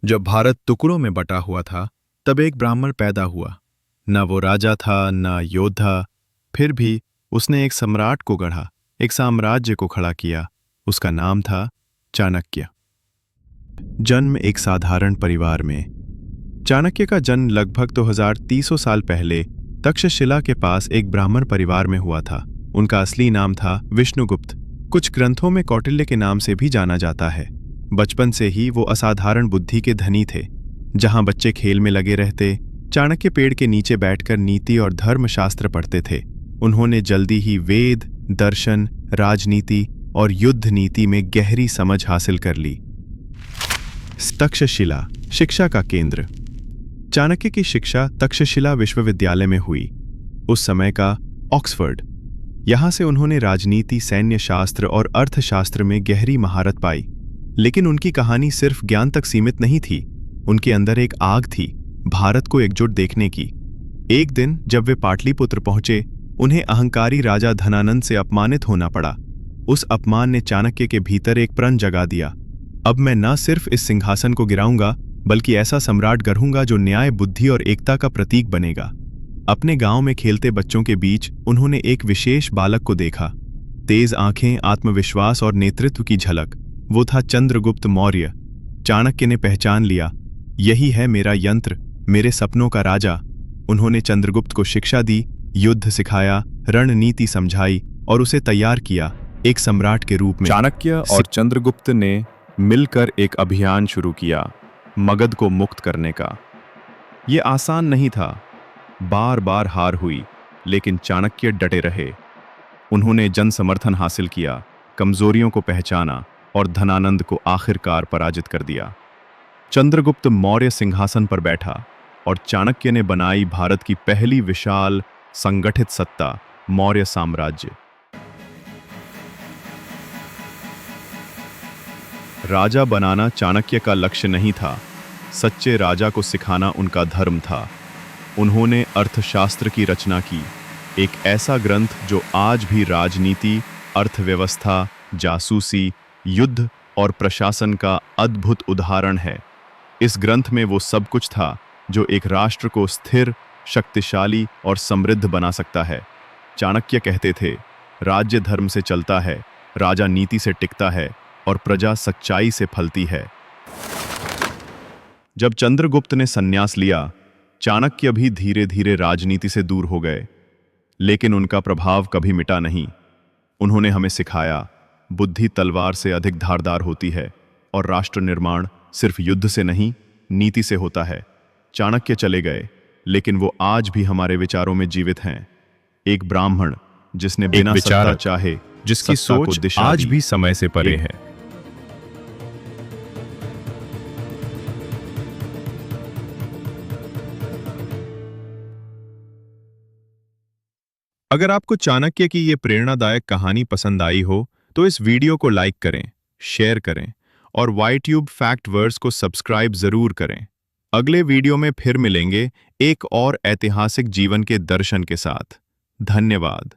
जब भारत टुकड़ों में बटा हुआ था, तब एक ब्राह्मण पैदा हुआ। न वो राजा था, न योद्धा। फिर भी उसने एक सम्राट को गढ़ा, एक साम्राज्य को खड़ा किया। उसका नाम था चाणक्य। जन्म एक साधारण परिवार में। चाणक्य का जन्म लगभग 2300 साल पहले तक्षशिला के पास एक ब्राह्मण परिवार में हुआ था। उनका असली नाम था विष्णुगुप्त। कुछ ग्रंथों में कौटिल्य के नाम से भी जाना जाता है। बचपन से ही वो असाधारण बुद्धि के धनी थे। जहां बच्चे खेल में लगे रहते, चाणक्य पेड़ के नीचे बैठकर नीति और धर्मशास्त्र पढ़ते थे। उन्होंने जल्दी ही वेद, दर्शन, राजनीति और युद्ध नीति में गहरी समझ हासिल कर ली। तक्षशिला, शिक्षा का केंद्र। चाणक्य की शिक्षा तक्षशिला विश्वविद्यालय में हुई, उस समय का ऑक्सफोर्ड। यहां से उन्होंने राजनीति, सैन्य शास्त्र और अर्थशास्त्र में गहरी महारत पाई। लेकिन उनकी कहानी सिर्फ ज्ञान तक सीमित नहीं थी। उनके अंदर एक आग थी, भारत को एकजुट देखने की। एक दिन जब वे पाटलिपुत्र पहुंचे, उन्हें अहंकारी राजा धनानंद से अपमानित होना पड़ा। उस अपमान ने चाणक्य के भीतर एक प्रण जगा दिया। अब मैं न सिर्फ इस सिंहासन को गिराऊंगा, बल्कि ऐसा सम्राट गढ़ूंगा जो न्याय, बुद्धि और एकता का प्रतीक बनेगा। अपने गांव में खेलते बच्चों के बीच उन्होंने एक विशेष बालक को देखा। तेज आंखें, आत्मविश्वास और नेतृत्व की झलक। वो था चंद्रगुप्त मौर्य। चाणक्य ने पहचान लिया, यही है मेरा यंत्र, मेरे सपनों का राजा। उन्होंने चंद्रगुप्त को शिक्षा दी, युद्ध सिखाया, रणनीति समझाई और उसे तैयार किया एक सम्राट के रूप में। चाणक्य और चंद्रगुप्त ने मिलकर एक अभियान शुरू किया, मगध को मुक्त करने का। ये आसान नहीं था, बार बार हार हुई, लेकिन चाणक्य डटे रहे। उन्होंने जन समर्थन हासिल किया, कमजोरियों को पहचाना और धनानंद को आखिरकार पराजित कर दिया। चंद्रगुप्त मौर्य सिंहासन पर बैठा और चाणक्य ने बनाई भारत की पहली विशाल संगठित सत्ता, मौर्य साम्राज्य। राजा बनाना चाणक्य का लक्ष्य नहीं था, सच्चे राजा को सिखाना उनका धर्म था। उन्होंने अर्थशास्त्र की रचना की, एक ऐसा ग्रंथ जो आज भी राजनीति, अर्थव्यवस्था, जासूसी, युद्ध और प्रशासन का अद्भुत उदाहरण है। इस ग्रंथ में वो सब कुछ था जो एक राष्ट्र को स्थिर, शक्तिशाली और समृद्ध बना सकता है। चाणक्य कहते थे, राज्य धर्म से चलता है, राजा नीति से टिकता है और प्रजा सच्चाई से फलती है। जब चंद्रगुप्त ने संन्यास लिया, चाणक्य भी धीरे धीरे राजनीति से दूर हो गए, लेकिन उनका प्रभाव कभी मिटा नहीं। उन्होंने हमें सिखाया, बुद्धि तलवार से अधिक धारदार होती है और राष्ट्र निर्माण सिर्फ युद्ध से नहीं, नीति से होता है। चाणक्य चले गए, लेकिन वो आज भी हमारे विचारों में जीवित हैं। एक ब्राह्मण जिसने बिना सत्ता चाहे, जिसकी सोच आज भी समय से परे है। अगर आपको चाणक्य की ये प्रेरणादायक कहानी पसंद आई हो, तो इस वीडियो को लाइक करें, शेयर करें और YTube फैक्ट वर्स को सब्सक्राइब जरूर करें। अगले वीडियो में फिर मिलेंगे एक और ऐतिहासिक जीवन के दर्शन के साथ। धन्यवाद।